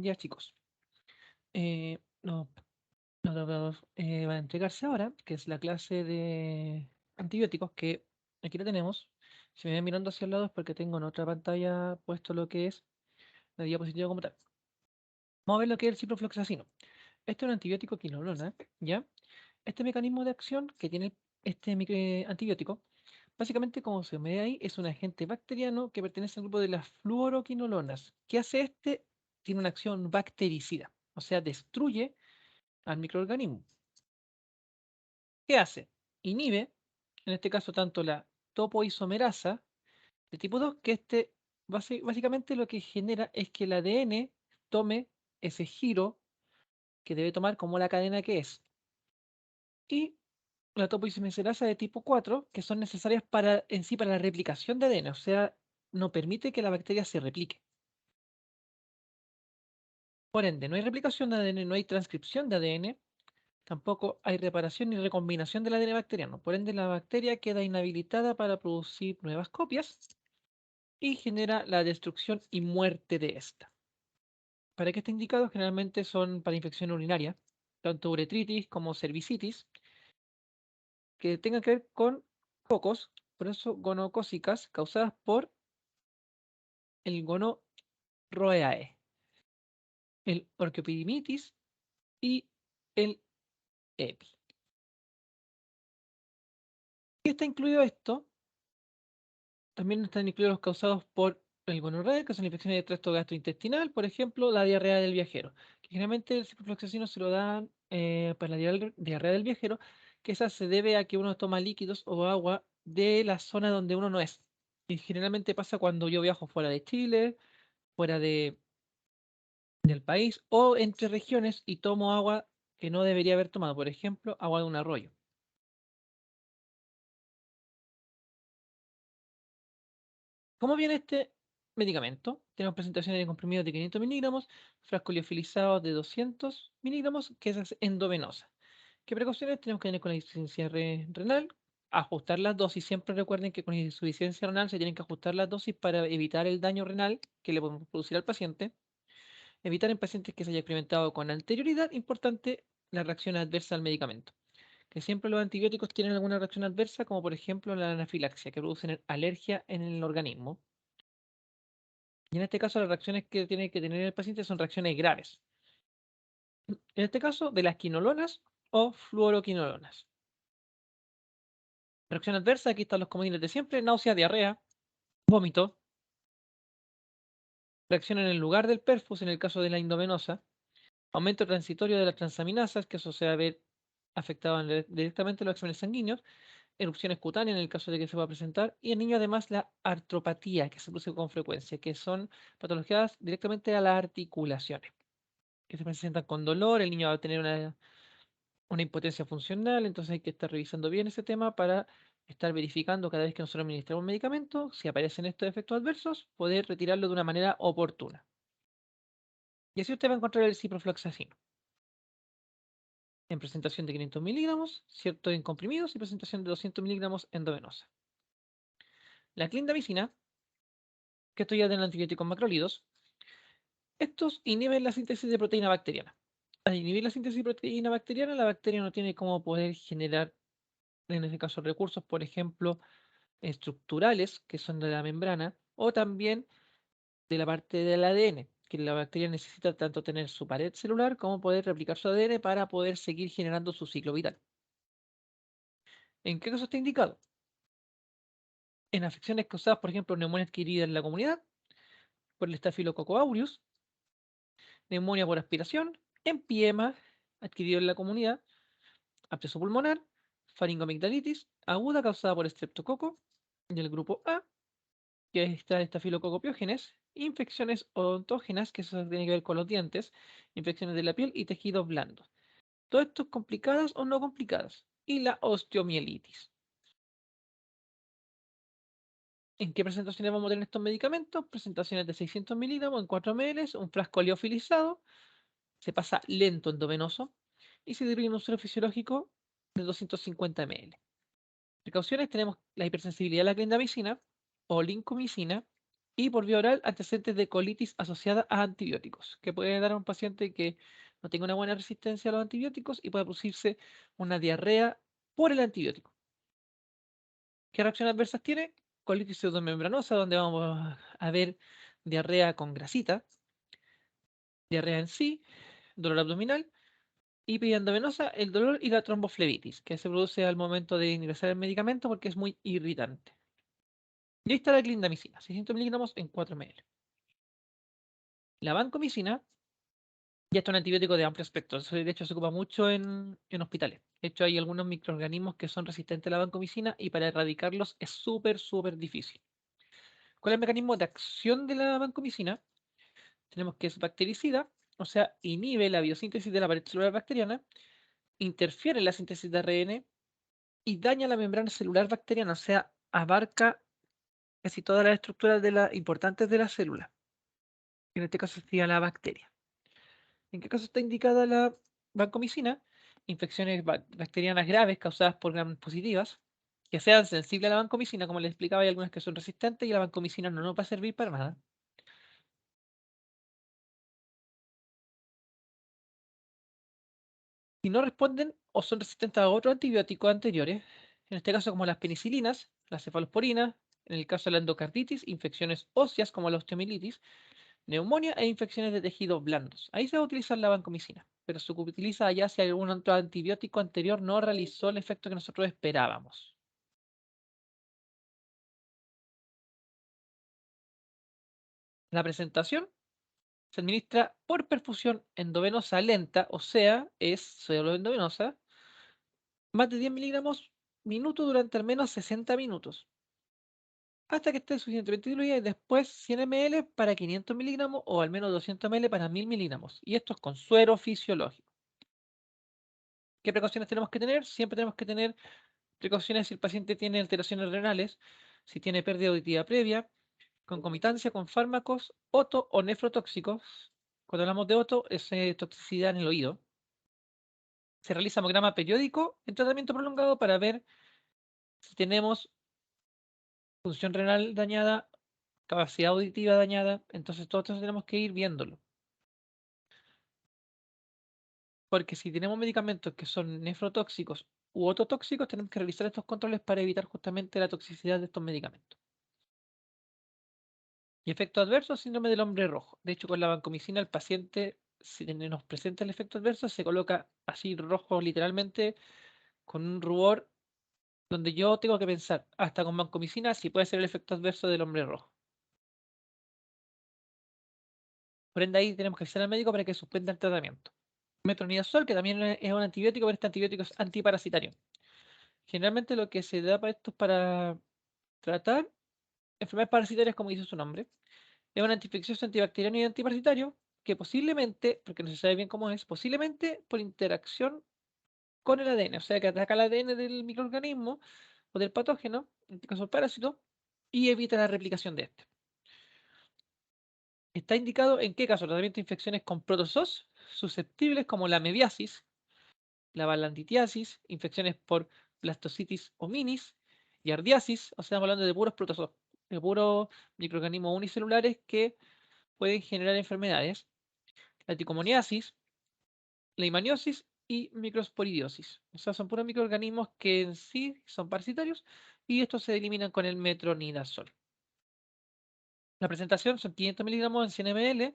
Ya, chicos. No, va a entregarse ahora, que es la clase de antibióticos, que aquí la tenemos. Si me ven mirando hacia el lado es porque tengo en otra pantalla puesto lo que es la diapositiva como tal. Vamos a ver lo que es el ciprofloxacino. Este es un antibiótico quinolona, ¿ya? Este mecanismo de acción que tiene este antibiótico, básicamente como se ve ahí, es un agente bacteriano que pertenece al grupo de las fluoroquinolonas. ¿Qué hace este? Tiene una acción bactericida, o sea, destruye al microorganismo. ¿Qué hace? Inhibe, en este caso, tanto la topoisomerasa de tipo 2, que básicamente lo que genera es que el ADN tome ese giro que debe tomar como la cadena que es. Y la topoisomerasa de tipo 4, que son necesarias en sí para la replicación de ADN, o sea, no permite que la bacteria se replique. Por ende, no hay replicación de ADN, no hay transcripción de ADN, tampoco hay reparación ni recombinación del ADN bacteriano. Por ende, la bacteria queda inhabilitada para producir nuevas copias y genera la destrucción y muerte de esta. ¿Para qué está indicado? Generalmente son para infección urinaria, tanto uretritis como cervicitis, que tengan que ver con cocos, por eso gonocócicas, causadas por el gonorrhoeae, el orquiopidimitis y el EPI. ¿Qué está incluido esto? También están incluidos los causados por el gonorrea, que son infecciones de tracto gastrointestinal, por ejemplo, la diarrea del viajero, que generalmente el ciprofloxacino se lo dan para la diarrea del viajero, que esa se debe a que uno toma líquidos o agua de la zona donde uno no es. Y generalmente pasa cuando yo viajo fuera de Chile, fuera del país o entre regiones y tomo agua que no debería haber tomado, por ejemplo, agua de un arroyo. ¿Cómo viene este medicamento? Tenemos presentaciones de comprimidos de 500 miligramos, frascos liofilizados de 200 miligramos, que esa es endovenosa. ¿Qué precauciones tenemos que tener con la insuficiencia renal? Ajustar las dosis. Siempre recuerden que con insuficiencia renal se tienen que ajustar las dosis para evitar el daño renal que le podemos producir al paciente. Evitar en pacientes que se haya experimentado con anterioridad, importante, la reacción adversa al medicamento. Que siempre los antibióticos tienen alguna reacción adversa, como por ejemplo la anafilaxia, que producen alergia en el organismo. Y en este caso las reacciones que tiene que tener el paciente son reacciones graves. En este caso, de las quinolonas o fluoroquinolonas. Reacción adversa, aquí están los comodines de siempre: náusea, diarrea, vómito. Reacción en el lugar del perfus en el caso de la indovenosa. Aumento transitorio de las transaminasas, que eso se va a ver afectado directamente los exámenes sanguíneos. Erupciones cutáneas en el caso de que se va a presentar. Y en niños además la artropatía, que se produce con frecuencia, que son patologías directamente a las articulaciones, que se presentan con dolor. El niño va a tener una impotencia funcional, entonces hay que estar revisando bien ese tema para estar verificando cada vez que nosotros administramos un medicamento, si aparecen estos efectos adversos, poder retirarlo de una manera oportuna. Y así usted va a encontrar el ciprofloxacino en presentación de 500 miligramos, cierto en comprimidos, y presentación de 200 miligramos endovenosa. La clindamicina, que esto ya de antibióticos macrólidos, estos inhiben la síntesis de proteína bacteriana. Al inhibir la síntesis de proteína bacteriana, la bacteria no tiene cómo poder generar, en este caso, recursos, por ejemplo, estructurales, que son de la membrana, o también de la parte del ADN, que la bacteria necesita tanto tener su pared celular como poder replicar su ADN para poder seguir generando su ciclo vital. ¿En qué caso está indicado? En afecciones causadas, por ejemplo, neumonía adquirida en la comunidad, por el Staphylococcus aureus, neumonía por aspiración, empiema adquirido en la comunidad, absceso pulmonar, faringoamigdalitis aguda causada por estreptococo del grupo A, que está estafilococo piógenes, infecciones odontógenas, que eso tiene que ver con los dientes, infecciones de la piel y tejidos blandos. Todo esto es complicadas o no complicadas. Y la osteomielitis. ¿En qué presentaciones vamos a tener estos medicamentos? Presentaciones de 600 miligramos en 4 ml, un frasco liofilizado, se pasa lento endovenoso y se dirige en un suero fisiológico de 250 ml. Precauciones: tenemos la hipersensibilidad a la clindamicina o lincomicina, Y por vía oral, antecedentes de colitis asociada a antibióticos, que puede dar a un paciente que no tenga una buena resistencia a los antibióticos y puede producirse una diarrea por el antibiótico. ¿Qué reacciones adversas tiene? Colitis pseudomembranosa, donde vamos a ver diarrea con grasita, diarrea en sí, dolor abdominal, y vía endovenosa, el dolor y la tromboflebitis, que se produce al momento de ingresar el medicamento porque es muy irritante. Y ahí está la clindamicina, 600 miligramos en 4 ml. La vancomicina ya está un antibiótico de amplio espectro, eso de hecho se ocupa mucho en hospitales. De hecho, hay algunos microorganismos que son resistentes a la vancomicina y para erradicarlos es súper difícil. ¿Cuál es el mecanismo de acción de la vancomicina? Tenemos que es bactericida, o sea, inhibe la biosíntesis de la pared celular bacteriana, interfiere en la síntesis de ARN y daña la membrana celular bacteriana, o sea, abarca casi todas las estructuras importantes de la célula. En este caso sería la bacteria. ¿En qué caso está indicada la vancomicina? Infecciones bacterianas graves causadas por gram positivas, que sean sensibles a la vancomicina, como les explicaba, hay algunas que son resistentes y la vancomicina no nos va a servir para nada. Si no responden o son resistentes a otros antibióticos anteriores, en este caso como las penicilinas, las cefalosporinas, en el caso de la endocarditis, infecciones óseas como la osteomielitis, neumonía e infecciones de tejidos blandos. Ahí se va a utilizar la vancomicina, pero se utiliza allá si algún otro antibiótico anterior no realizó el efecto que nosotros esperábamos. La presentación se administra por perfusión endovenosa lenta, o sea, es solo endovenosa, más de 10 miligramos minuto durante al menos 60 minutos, hasta que esté suficientemente diluida y después 100 ml para 500 miligramos o al menos 200 ml para 1000 miligramos. Y esto es con suero fisiológico. ¿Qué precauciones tenemos que tener? Siempre tenemos que tener precauciones si el paciente tiene alteraciones renales, si tiene pérdida auditiva previa, concomitancia con fármacos oto o nefrotóxicos. Cuando hablamos de oto, es toxicidad en el oído. Se realiza hemograma periódico en tratamiento prolongado para ver si tenemos función renal dañada, capacidad auditiva dañada. Entonces, todo esto tenemos que ir viéndolo. Porque si tenemos medicamentos que son nefrotóxicos u ototóxicos, tenemos que realizar estos controles para evitar justamente la toxicidad de estos medicamentos. Y efecto adverso, síndrome del hombre rojo. De hecho, con la vancomicina, el paciente, si nos presenta el efecto adverso, se coloca así rojo, literalmente, con un rubor, donde yo tengo que pensar, hasta con vancomicina, si puede ser el efecto adverso del hombre rojo. Por ende, ahí tenemos que avisar al médico para que suspenda el tratamiento. Metronidazol, que también es un antibiótico, pero este antibiótico es antiparasitario. Generalmente lo que se da para esto es para tratar enfermedades parasitarias, como dice su nombre. Es un antiinfeccioso, antibacteriano y antiparasitario que posiblemente, porque no se sabe bien cómo es, posiblemente por interacción con el ADN, o sea que ataca el ADN del microorganismo o del patógeno, en este caso el parásito, y evita la replicación de este. Está indicado en qué caso tratamiento de infecciones con protozoos susceptibles como la mebiasis, la balanditiasis, infecciones por blastocitis hominis, yardiasis, o sea, estamos hablando de puros protozoos, de puros microorganismos unicelulares que pueden generar enfermedades, la tricomoniasis, leishmaniosis y microsporidiosis. O sea, son puros microorganismos que en sí son parasitarios y estos se eliminan con el metronidazol. La presentación son 500 miligramos en 100 ml,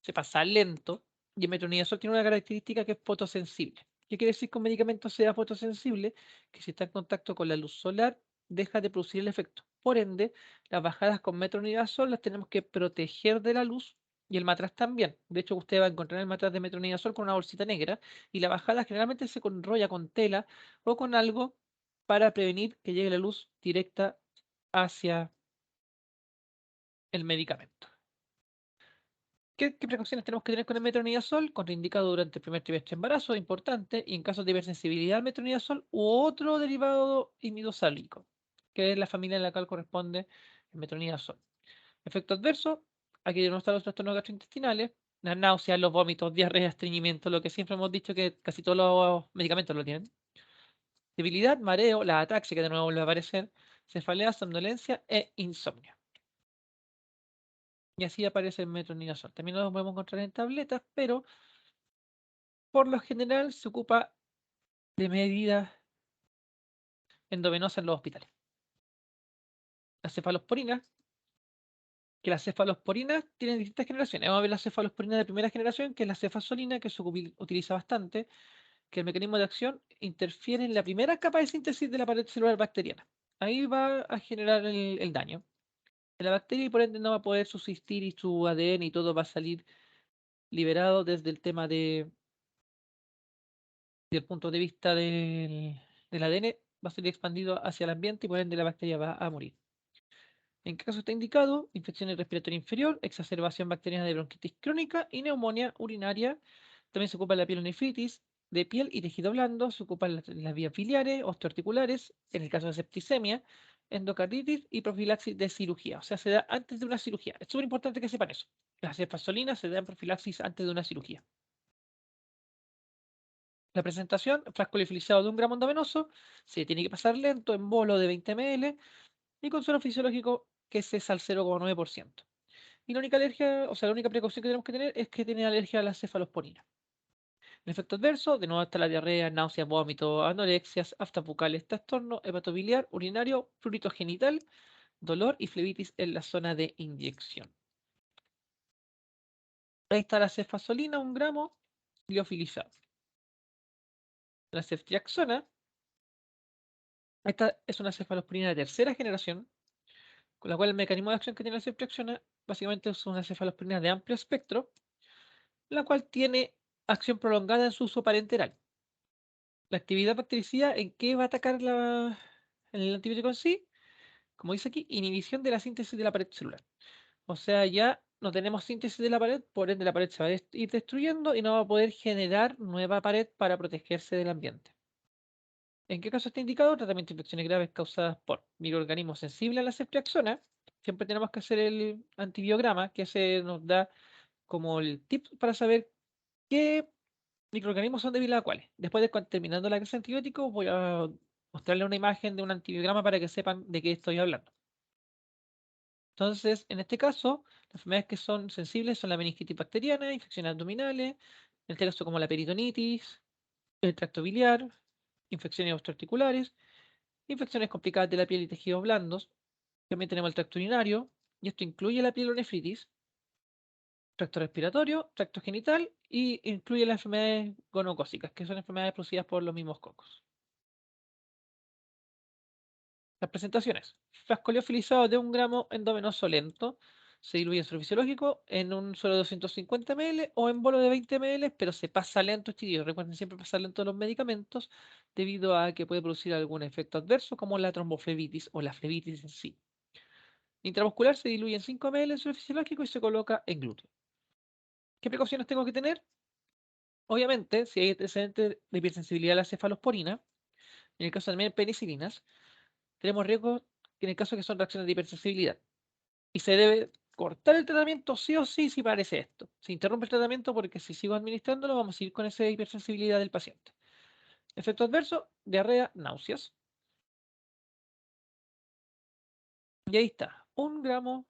se pasa lento y el metronidazol tiene una característica que es fotosensible. ¿Qué quiere decir que un medicamento sea fotosensible? Que si está en contacto con la luz solar, deja de producir el efecto. Por ende, las bajadas con metronidazol las tenemos que proteger de la luz y el matraz también. De hecho, usted va a encontrar el matraz de metronidazol con una bolsita negra y la bajada generalmente se enrolla con tela o con algo para prevenir que llegue la luz directa hacia el medicamento. ¿Qué precauciones tenemos que tener con el metronidazol? Contraindicado durante el primer trimestre de embarazo, importante, y en caso de hipersensibilidad al metronidazol u otro derivado imidosálico, que es la familia en la cual corresponde el metronidazol. Efecto adverso, aquí no están los trastornos gastrointestinales, las náuseas, los vómitos, diarrea, estreñimiento, lo que siempre hemos dicho que casi todos los medicamentos lo tienen. Debilidad, mareo, la ataxia, que de nuevo vuelve a aparecer, cefalea, somnolencia e insomnio. y así aparece el metronidazol. También lo podemos encontrar en tabletas, pero por lo general se ocupa de medidas endovenosas en los hospitales. Las cefalosporinas, que las cefalosporinas tienen distintas generaciones. Vamos a ver la cefalosporina de primera generación, que es la cefazolina, que se utiliza bastante, que el mecanismo de acción interfiere en la primera capa de síntesis de la pared celular bacteriana. Ahí va a generar el daño en la bacteria y por ende no va a poder subsistir y su ADN y todo va a salir liberado desde el tema del punto de vista del ADN, va a ser expandido hacia el ambiente y por ende la bacteria va a morir. En qué caso está indicado, infección respiratoria inferior, exacerbación bacteriana de bronquitis crónica y neumonía urinaria. También se ocupa la pielonefritis de piel y tejido blando, se ocupan las vías biliares, osteoarticulares, en el caso de septicemia, endocarditis y profilaxis de cirugía. O sea, se da antes de una cirugía. Es súper importante que sepan eso. Las cefazolinas se dan profilaxis antes de una cirugía. La presentación, frasco liofilizado de 1 gramo endovenoso, se tiene que pasar lento en bolo de 20 ml y con suero fisiológico que cesa al 0,9%. Y la única alergia, o sea, la única precaución que tenemos que tener es que tiene alergia a la cefalosporina. El efecto adverso, de nuevo está la diarrea, náuseas, vómitos, anorexias, aftas bucales, trastorno hepatobiliar, urinario, prurito genital, dolor y flebitis en la zona de inyección. Ahí está la cefazolina, 1 gramo, liofilizado. La ceftriaxona, esta es una cefalosporina de tercera generación, con la cual el mecanismo de acción que tiene la ceftriaxona básicamente es una cefalosporina de amplio espectro, la cual tiene acción prolongada en su uso parenteral. La actividad bactericida, ¿en qué va a atacar el antibiótico en sí? Como dice aquí, inhibición de la síntesis de la pared celular. O sea, ya no tenemos síntesis de la pared, por ende la pared se va a ir destruyendo y no va a poder generar nueva pared para protegerse del ambiente. ¿En qué caso está indicado? Tratamiento de infecciones graves causadas por microorganismos sensibles a la ceftriaxona. Siempre tenemos que hacer el antibiograma, que se nos da como el tip para saber qué microorganismos son débiles a cuáles. Después de terminando la clase de antibióticos, voy a mostrarle una imagen de un antibiograma para que sepan de qué estoy hablando. Entonces, en este caso, las enfermedades que son sensibles son la meningitis bacteriana, infecciones abdominales, en este caso como la peritonitis, el tracto biliar, infecciones osteoarticulares, infecciones complicadas de la piel y tejidos blandos. También tenemos el tracto urinario, y esto incluye la pielonefritis, tracto respiratorio, tracto genital y incluye las enfermedades gonocócicas, que son enfermedades producidas por los mismos cocos. Las presentaciones. Frasco liofilizado de 1 gramo endovenoso lento. Se diluye en suero fisiológico en un suero de 250 ml o en bolo de 20 ml, pero se pasa lento, chiquillos. Recuerden siempre pasar lento los medicamentos debido a que puede producir algún efecto adverso como la tromboflebitis o la flebitis en sí. Intramuscular se diluye en 5 ml en suero fisiológico y se coloca en glúteo. ¿Qué precauciones tengo que tener? Obviamente, si hay antecedentes de hipersensibilidad a la cefalosporina, en el caso también de penicilinas, tenemos riesgo en el caso que son reacciones de hipersensibilidad. Y se debe cortar el tratamiento sí o sí si parece esto. Se interrumpe el tratamiento porque si sigo administrándolo vamos a ir con esa hipersensibilidad del paciente. Efecto adverso, diarrea, náuseas. Y ahí está, 1 gramo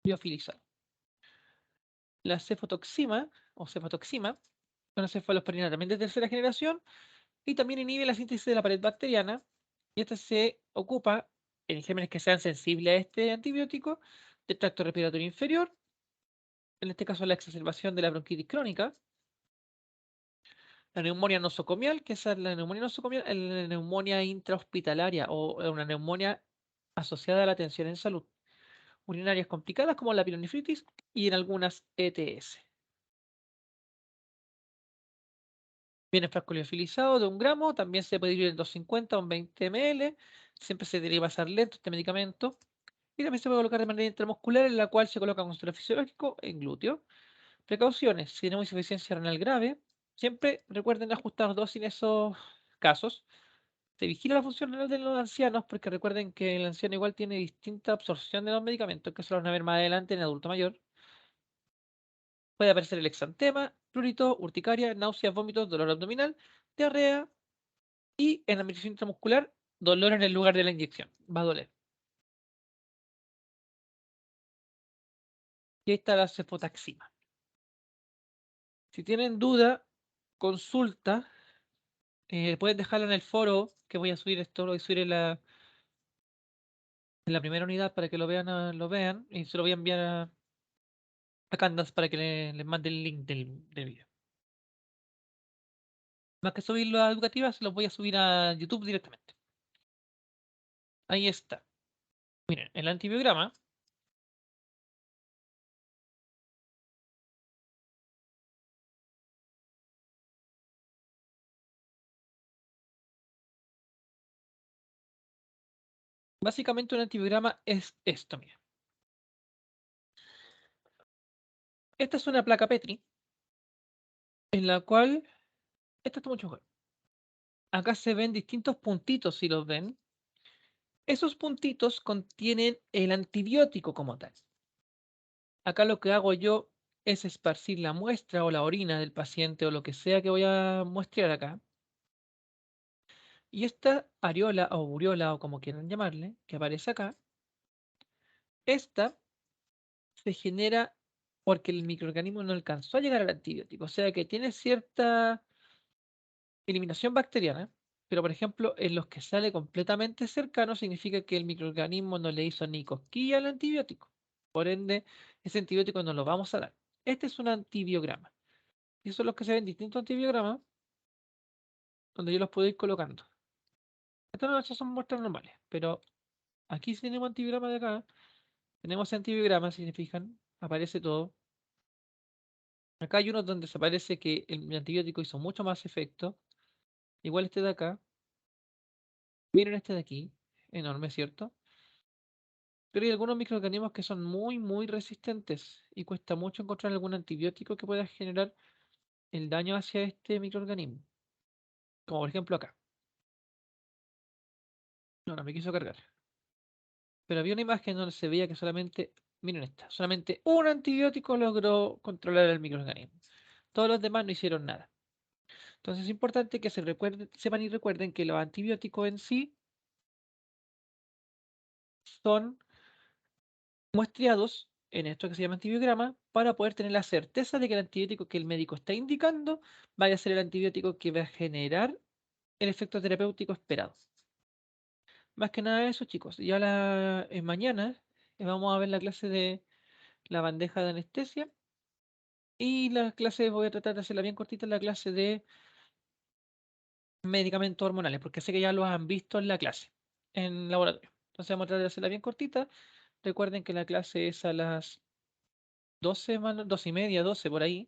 liofilizado. La cefotoxima o cefatoxima, una cefalosporina también de tercera generación y también inhibe la síntesis de la pared bacteriana. Y esta se ocupa en gérmenes que sean sensibles a este antibiótico del tracto respiratorio inferior, en este caso la exacerbación de la bronquitis crónica, la neumonía nosocomial, que esa es la neumonía nosocomial, la neumonía intrahospitalaria o una neumonía asociada a la atención en salud, urinarias complicadas como la pielonefritis y en algunas ETS. Viene frasco liofilizado de 1 gramo, también se puede dividir en 250 o en 20 ml, siempre se tiene que pasar lento este medicamento, y también se puede colocar de manera intramuscular en la cual se coloca con suero fisiológico en glúteo. Precauciones, si tenemos insuficiencia renal grave, siempre recuerden ajustar dosis en esos casos. Se vigila la función renal de los ancianos porque recuerden que el anciano igual tiene distinta absorción de los medicamentos, que se lo van a ver más adelante en el adulto mayor. Puede aparecer el exantema, prurito, urticaria, náuseas, vómitos, dolor abdominal, diarrea y en la administración intramuscular, dolor en el lugar de la inyección. Va a doler. Y ahí está la cefotaxima. Si tienen duda, consulta. Pueden dejarla en el foro que voy a subir esto, lo voy a subir en la primera unidad para que lo vean, lo vean y se lo voy a enviar a Candace para que les mande el link del video. Más que subirlo a educativa, se los voy a subir a YouTube directamente. Ahí está. Miren, el antibiograma básicamente un antibiograma es esto, mira. Esta es una placa Petri en la cual, esta está mucho mejor. Acá se ven distintos puntitos, si los ven. Esos puntitos contienen el antibiótico como tal. Acá lo que hago yo es esparcir la muestra o la orina del paciente o lo que sea que voy a muestrear acá. Y esta areola o ureola o como quieran llamarle, que aparece acá, esta se genera porque el microorganismo no alcanzó a llegar al antibiótico. O sea que tiene cierta eliminación bacteriana, pero por ejemplo, en los que sale completamente cercano significa que el microorganismo no le hizo ni cosquilla al antibiótico. Por ende, ese antibiótico no lo vamos a dar. Este es un antibiograma. Y esos son los que se ven distintos antibiogramas, donde yo los puedo ir colocando. Estas son muestras normales, pero aquí si tenemos antibiograma de acá, tenemos antibiograma, si se fijan, aparece todo. Acá hay uno donde se parece que el antibiótico hizo mucho más efecto. Igual este de acá. Miren este de aquí, enorme, ¿cierto? Pero hay algunos microorganismos que son muy, muy resistentes y cuesta mucho encontrar algún antibiótico que pueda generar el daño hacia este microorganismo. Como por ejemplo acá. No me quiso cargar. Pero había una imagen donde se veía que solamente, miren esta, solamente un antibiótico logró controlar el microorganismo. Todos los demás no hicieron nada. Entonces es importante que se recuerden, sepan y recuerden que los antibióticos en sí son muestreados en esto que se llama antibiograma para poder tener la certeza de que el antibiótico que el médico está indicando vaya a ser el antibiótico que va a generar el efecto terapéutico esperado. Más que nada eso, chicos. Ya mañana vamos a ver la clase de la bandeja de anestesia y la clase, voy a tratar de hacerla bien cortita, la clase de medicamentos hormonales, porque sé que ya lo han visto en la clase, en laboratorio. Entonces vamos a tratar de hacerla bien cortita. Recuerden que la clase es a las 12, 12 y media, 12 por ahí,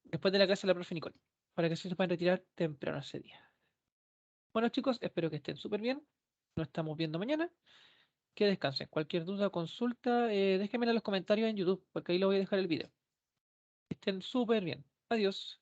después de la clase de la profe Nicole, para que se puedan retirar temprano ese día. Bueno, chicos, espero que estén súper bien. Nos estamos viendo mañana. Que descansen. Cualquier duda o consulta, déjenmela en los comentarios en YouTube, porque ahí lo voy a dejar el video. Que estén súper bien. Adiós.